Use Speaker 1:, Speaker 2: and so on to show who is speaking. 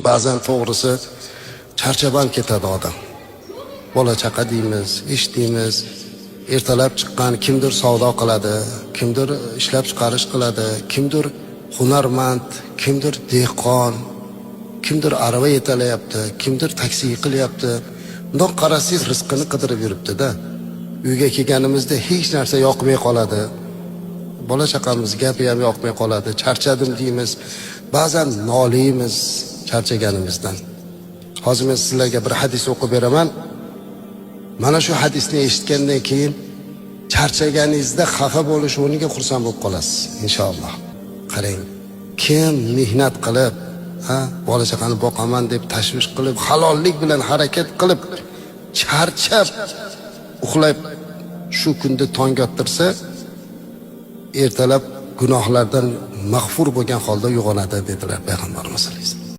Speaker 1: ba'zan to'g'risi charchab ham ketadi odam. Bola chaqa deymiz, ish deymiz. Ertalab chiqqan kimdir savdo qiladi, kimdir ishlab chiqarish qiladi, kimdir hunarmand, kimdir dehqon, kimdir arava yetalayapti, kimdir taksi qilyapti. Bundoq qarasangiz rizqini qidirib yuribdi-da. Uyga kelganimizda hech narsa yoqmay qoladi. Bola chaqamiz gapi ham yoqmay qoladi. Charchadim deymiz. Ba'zan noliymiz charchaganimizdan. Hozir men sizlarga bir hadis o'qib beraman. Mana shu hadisni eshitgandan keyin charchaganingizda xafa bo'lish o'rniga xursand bo'lib qolasiz, inshaalloh. Qarang, kim mehnat qilib, bola chaqani boqaman deb tashvish qilib, halollik bilan harakat qilib, charchab, uxlab shu kunda tong ottirsa, ertalab gunohlardan mag'fur bo'lgan holda uyg'onadi dedilar payg'ambarimiz.